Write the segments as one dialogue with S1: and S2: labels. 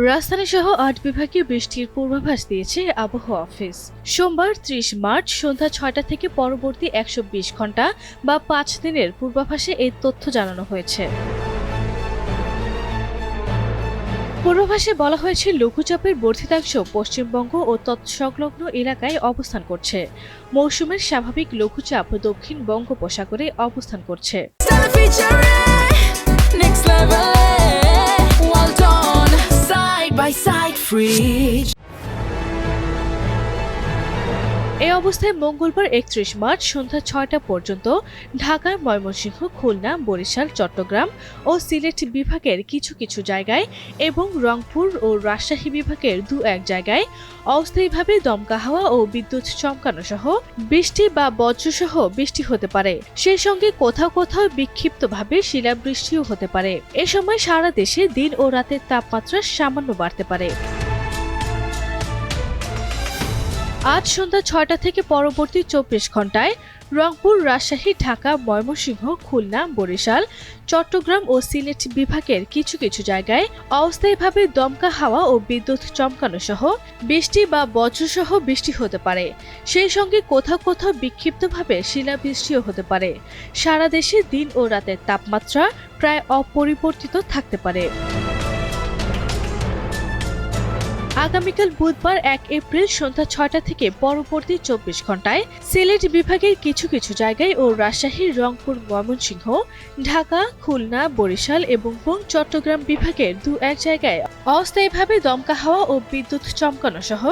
S1: রাজধানী সহ ৮ বিভাগে বৃষ্টির পূর্বাভাস দিয়েছে আবহাওয়া অফিস। সোমবার ৩০ মার্চ সন্ধ্যা ৬টা থেকে পরবর্তী ১২০ ঘন্টা বা ৫ দিনের পূর্বাভাসে এই তথ্য জানানো হয়েছে। পূর্বাভাসে বলা হয়েছে লঘুচাপের বর্ধিতাংশ পশ্চিমবঙ্গ ও তৎসংলগ্ন এলাকায় অবস্থান করছে। মৌসুমের স্বাভাবিক লঘুচাপ দক্ষিণ বঙ্গোপসাগরে অবস্থান করছে। এই অবস্থায় মঙ্গলবার ৩১ মার্চ সন্ধ্যা ৬টা পর্যন্ত ঢাকা, ময়মনসিংহ, খুলনা, বরিশাল, চট্টগ্রাম ও সিলেট বিভাগের কিছু কিছু জায়গায় এবং রংপুর ও রাজশাহী বিভাগের দু-এক জায়গায় অস্থায়ীভাবে দমকা হাওয়া ও বিদ্যুৎ চমকানো সহ বৃষ্টি বা বজ্রসহ বৃষ্টি হতে পারে। সেই সঙ্গে কোথাও কোথাও বিক্ষিপ্তভাবে শিলাবৃষ্টিও হতে পারে। এ সময় সারা দেশে দিন ও রাতের তাপমাত্রা সামান্য বাড়তে পারে। আজ সন্ধ্যা ৬টা থেকে পরবর্তী ২৪ ঘন্টায় রংপুর, রাজশাহী, ঢাকা, ময়মনসিংহ, খুলনা, বরিশাল, চট্টগ্রাম ও সিলেট বিভাগের কিছু কিছু জায়গায় অস্থায়ীভাবে দমকা হাওয়া ও বিদ্যুৎ চমকানো সহ বৃষ্টি বা বজ্রসহ বৃষ্টি হতে পারে। সেই সঙ্গে কোথাও কোথাও বিক্ষিপ্তভাবে শিলাবৃষ্টিও হতে পারে। সারা দেশে দিন ও রাতের তাপমাত্রা প্রায় অপরিবর্তিত থাকতে পারে। আগামীকাল বুধবার ১ এপ্রিল সন্ধ্যা ৬টা থেকে পরবর্তী ২৪ ঘন্টায় সিলেট বিভাগের কিছু কিছু জায়গায় ও রাজশাহী, রংপুর, ময়মনসিংহ, ঢাকা, খুলনা, বরিশাল এবং চট্টগ্রাম বিভাগের দু-এক জায়গায় অস্থায়ীভাবে দমকা হাওয়া ও বিদ্যুৎ চমকানো সহ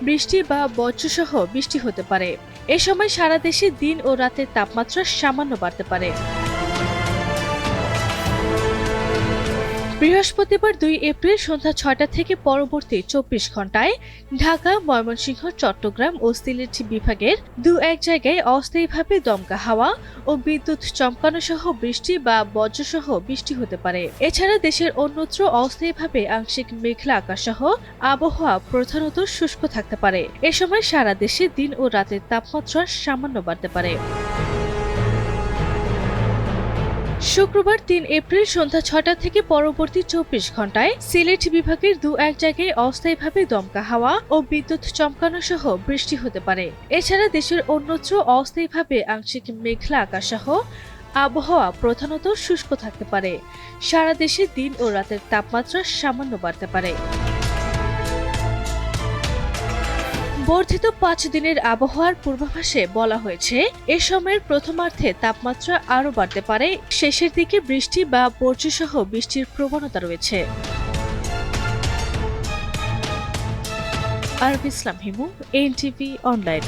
S1: বৃষ্টি বা বজ্রসহ বৃষ্টি হতে পারে। এ সময় সারা দেশে দিন ও রাতের তাপমাত্রা সামান্য বাড়তে পারে। বৃহস্পতিবার ২ এপ্রিল সন্ধ্যা ৬টা থেকে পরবর্তী ২৪ ঘন্টায় ঢাকা, ময়মনসিংহ, চট্টগ্রাম ও সিলেট বিভাগের দু-এক জায়গায় অস্থায়ীভাবে দমকা হাওয়া ও বিদ্যুৎ চমকানো সহ বৃষ্টি বা বজ্রসহ বৃষ্টি হতে পারে। এছাড়া দেশের অন্যত্র অস্থায়ীভাবে আংশিক মেঘলা আকাশ সহ আবহাওয়া প্রধানত শুষ্ক থাকতে পারে। এ সময় সারা দেশে দিন ও রাতের তাপমাত্রা সামান্য বাড়তে পারে। শুক্রবার ৩ এপ্রিল সন্ধ্যা ৬টা থেকে পরবর্তী ২৪ ঘন্টায় সিলেট বিভাগের দু-এক জায়গায় অস্থায়ীভাবে দমকা হাওয়া ও বিদ্যুৎ চমকানো সহ বৃষ্টি হতে পারে। এছাড়া দেশের অন্যত্র অস্থায়ীভাবে আংশিক মেঘলা আকাশ সহ আবহাওয়া প্রধানত শুষ্ক থাকতে পারে। সারা দেশে দিন ও রাতের তাপমাত্রা সামান্য বাড়তে পারে। বর্ধিত ৫ দিনের আবহাওয়ার পূর্বাভাসে বলা হয়েছে, এ সময়ের প্রথমার্ধে তাপমাত্রা আরও বাড়তে পারে। শেষের দিকে বৃষ্টি বা বজ্রসহ বৃষ্টির প্রবণতা রয়েছে। আরব ইসলাম হিমু, এনটিভি অনলাইন।